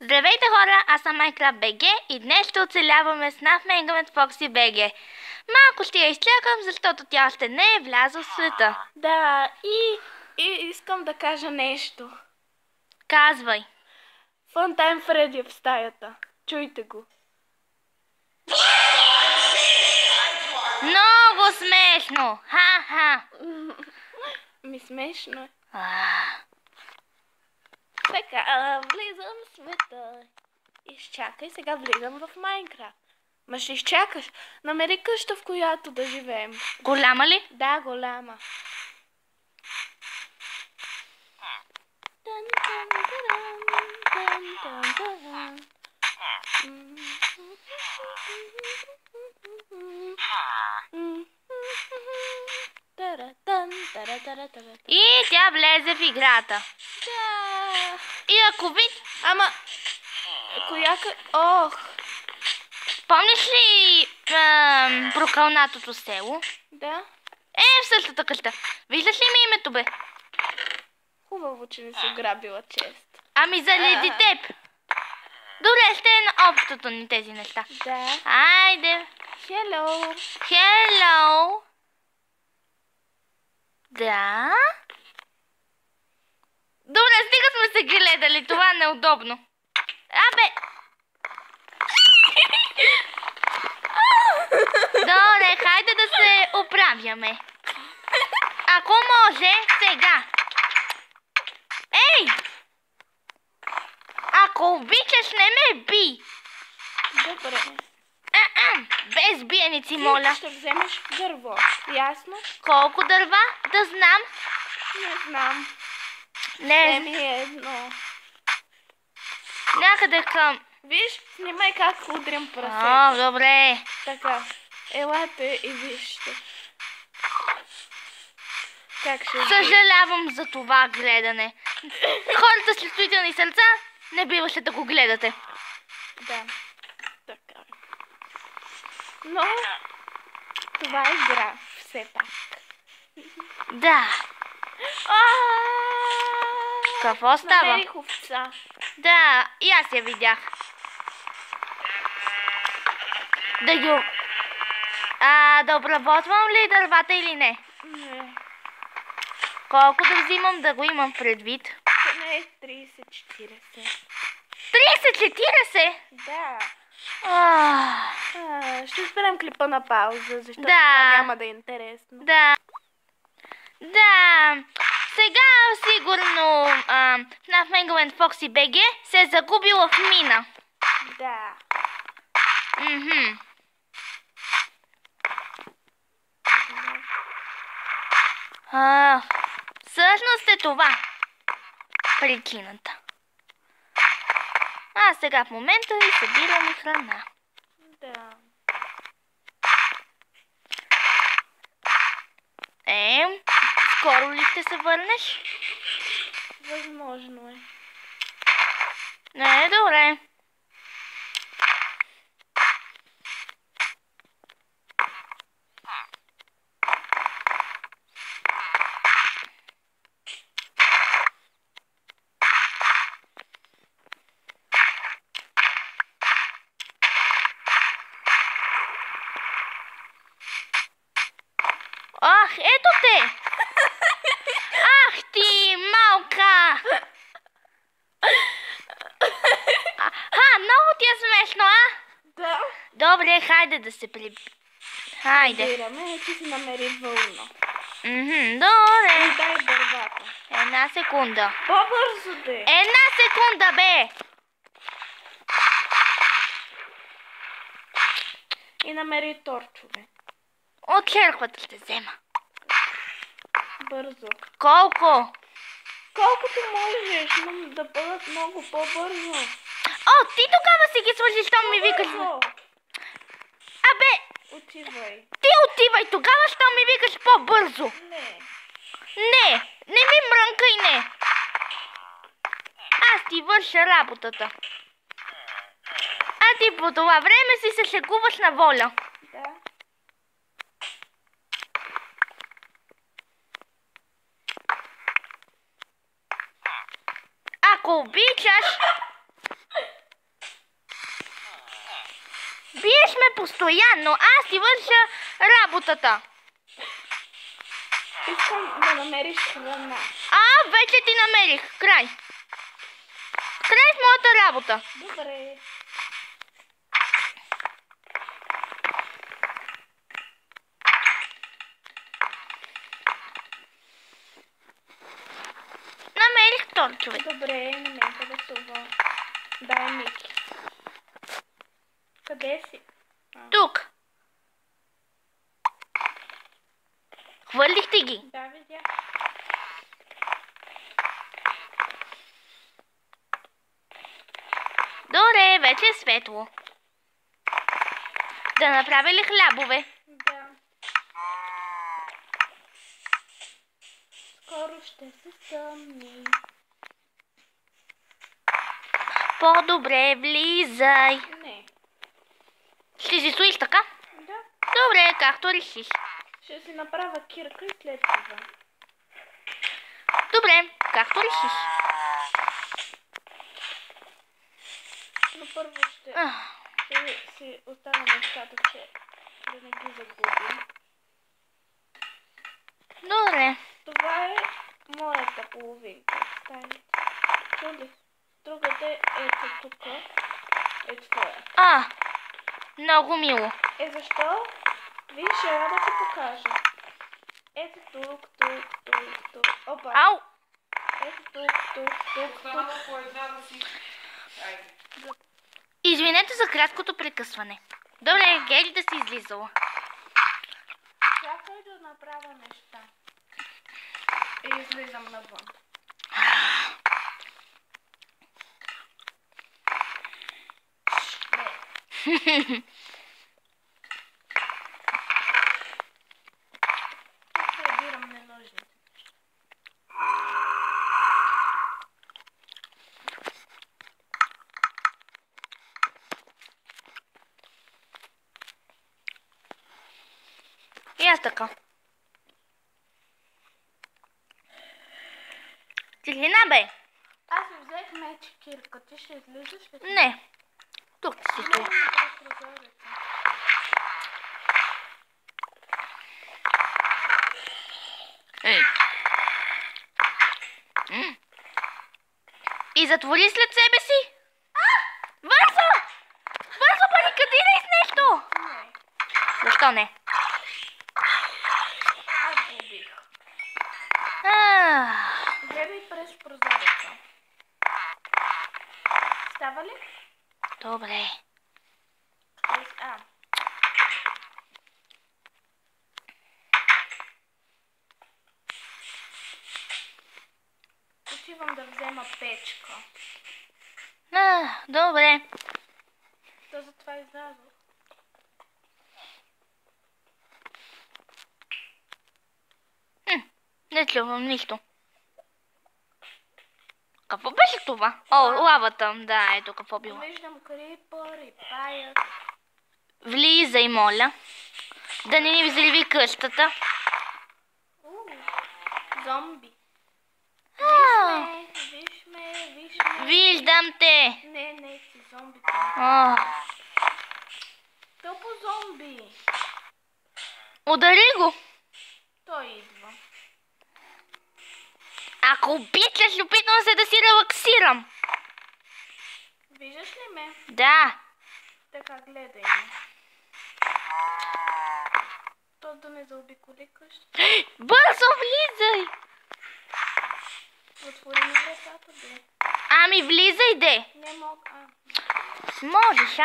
Здравейте хора, аз съм Minecraft BG и днес ще оцеляваме с FNAF Megaman Foxy BG. Малко ще я изчакам, защото тя още не е влязла в света. Да, и искам да кажа нещо. Казвай. Funtime Фреди е в стаята. Чуйте го. Много смешно! Ха-ха! Ми смешно е. Ah. Така, влизам в света. Изчакай, сега влизам в Майнкрафт. Ма ще изчакаш. Намери къща, в която да живеем. Голяма ли? Да, голяма. И тя влезе в играта. Да. И ако ви... Ама, ох. Помниш ли прокълнатото село? Да. В същата къща. Виждаш ли ми името, бе? Хубаво, че не си грабила чест. Ами заради теб. Добре, ще е на общото ни тези неща. Да. Айде. Hello. Hello. Да. Добре, стига сме се гледали. Това е неудобно. Абе. Добре, хайде да се оправяме. Ако може, сега. Ей! Ако обичаш, не ме би. Добре. Без биеници, моля. Ще вземеш дърво. Ясно? Колко дърва? Да знам. Не знам. Не. Вземи едно. Някъде към... Виж, снимай как удрям прасето. Добре. Така. Елате и вижте. Как ще Съжалявам за това гледане. Хората с чувствителни сърца не биваше да го гледате. Да. Така. Но това е игра, все пак. Да. Какво става? Намерих овца. Да, и аз я видях. Да обработвам ли дървата или не? Не. Колко да взимам да го имам предвид? Не е 30-40. 30-40? Да. Ah. Ще спрем клипа на пауза, защото Да. това няма да е интересно. Да. Да. Сега сигурно FNAF Megaman Foxy BG се е загубила в мина. Да. Всъщност е това причината. А сега в момента и събираме храна. Да. Скоро ли ще се върнеш? Възможно е. Не, добре. Ах, ето те! Ах ти, малка! Много ти е смешно, а? Да. Добре, хайде да се Хайде. Разбираме, че си намери вълна. Добре. И дай дървата. Една секунда. По-бързо де. Една секунда, бе! И намери торчове. От черквата ще взема. Бързо. Колко? Колкото можеш, но да бъдат много по-бързо. Ти тогава си ги свържиш, щом ми викаш. Абе, Отивай. ти отивай тогава, щом ми викаш по-бързо. Не ми мрънкай, не. Аз ти върша работата. А ти по това време си се шегуваш на воля. Да. Ако обичаш, биеш ме постоянно. Аз ти върша работата. Искам да намериш храна. Вече ти намерих. Край. Край в моята работа. Добре. Намерих торчове. Добре, не ме интересува. Дай Мики. Къде си? Тук. Хвърлих ти ги. Да, видя. Добре, вече е светло. Да направя ли хлябове? Да. Скоро ще се стъмни. По-добре влизай. Не. Ще си стоиш така? Да. Добре, както решиш. Ще си направя кирка и след това. Добре, както решиш. Но първо ще си оставя нещата, че да не ги загубим. Добре. Това е моята половинка. Стане. Чули? Другата е ето тук. Е твоя. Много мило. Защо? Виж, ела да ти покажа. Ето тук. Опа. Ау! Ето тук. Извинете за краткото прекъсване. Добре, Гели да си излизала. Чакай да направя неща. И излизам навън. Събирам ненужните. И аз така. Тихлина, бе. Аз си взех меч кирка. Ти ще излизаш ли? Не. Тук си стои. Ей. И затвори след себе си. Бързо! Бързо, барикадирай с нещо! Не. Защо не? Аз го убих. А, Гледай през прозореца. Става ли? Добре. Отивам да взема печка. Добре. То затова излязох. Не чувам нищо. Какво беше това? Лавата. Да, ето какво било. Виждам крипър и паят. Влизай, моля. Да не ни взриви къщата. Зомби. Виж ме. Виждам те. Не си зомбите. Тъпо зомби. Удари го. Той идва. Ако обичаш, опитвам се да си релаксирам. Виждаш ли ме? Да. Така, гледай ме. То да не заобиколи къщата. Бързо влизай. Отвори ми вратата, бе. Ами влизай, де. Не мога. Можеш,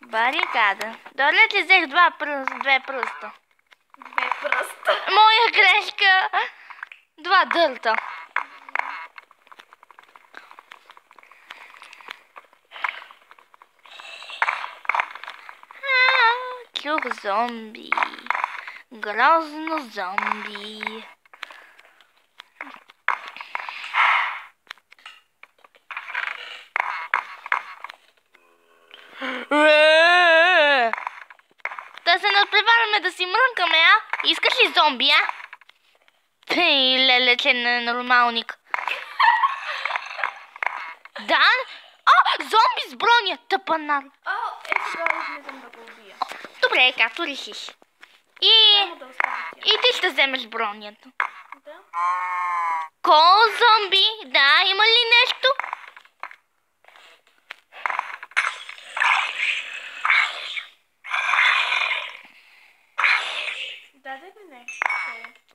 Барикада. Добре, че взех две пръста. Две пръста. Моя грешка. 2 дърта. Чух зомби. Грозно зомби. Да се надпреварваме да си мрънкаме, Искаш ли зомби, Леле, че ненормалник. Да? Зомби с броня, тъпанар. Сега излизам да го убия. Добре, както решиш. И Само да оставя тя. ти ще вземеш бронята. Да. Зомби, да, има ли нещо? Даде ми нещо.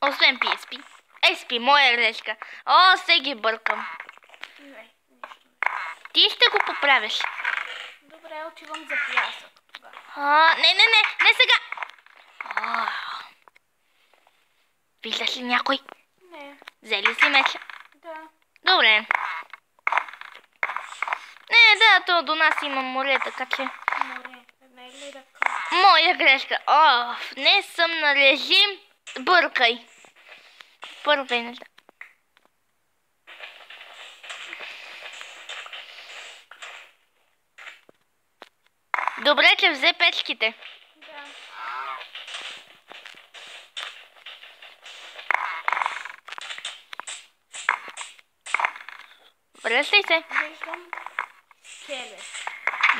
Освен PSP. SP, моя грешка. Се ги бъркам. Не, нищо. Ти ще го поправиш. Добре, отивам за пясък тогава. Не сега. Виждаш ли някой? Не. Взели си меча? Да. Добре. То до нас има море, така че... Море. Не е ли ръка? Моя грешка. Не съм на режим. Бъркай. Неща. Добре, че взе печките. Да. Връщай се. Виждам скелет.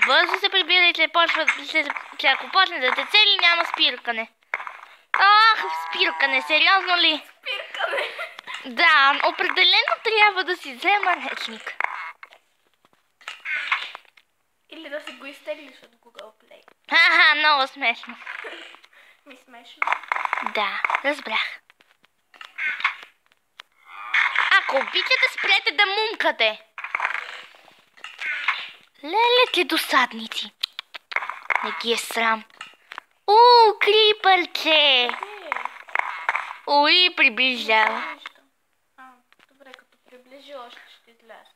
Бързо се прибирай, че ако почне да те цели, няма спиркане. Спиркане, сериозно ли? Спиркане. Да, определено трябва да си взема речник. Или да си го изтеглиш от Google Play. Много смешно. Ми смешно. Да, разбрах. Ако обичате, спрете да мумкате. Леле, досадници. Не ги е срам. Крипърче. Приближава. Добре, като приближи още ще изляза.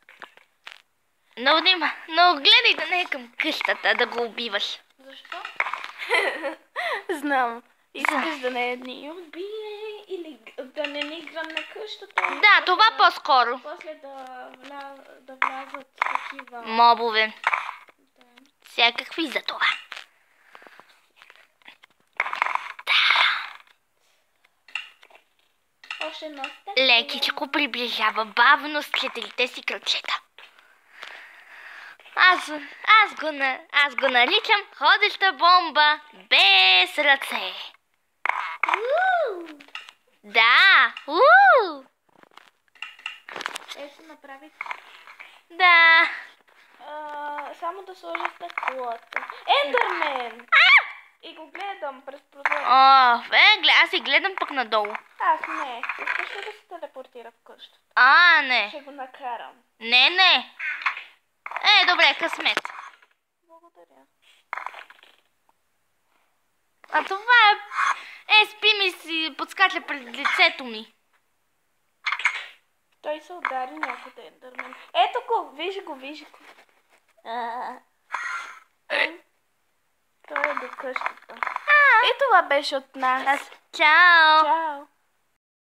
Но гледай да не е към къщата да го убиваш. Защо? Знам. Искаш да не ни убие или да не ни гръмне къщата. Да, това по-скоро. После да влязат такива... Мобове. Да. Всякакви за това. Още едно стъпка. Лекичко приближава бавно с четирите си кръчета. Аз го наричам ходеща бомба без ръце. Да! Ще направи. Да. Само да сложа стъклото. Ендърмен! И го гледам през прозореца. Аз си гледам пък надолу. Аз не. Искаш ли да се телепортира в къщата? Не. Ще го накарам. Не. Добре, късмет. Благодаря. Това е... Спи ми си подскача пред лицето ми. Той се удари някъде, Ендърмен. Ето го, виж го. Той е до къщата. И това беше от нас. Чао! Чао!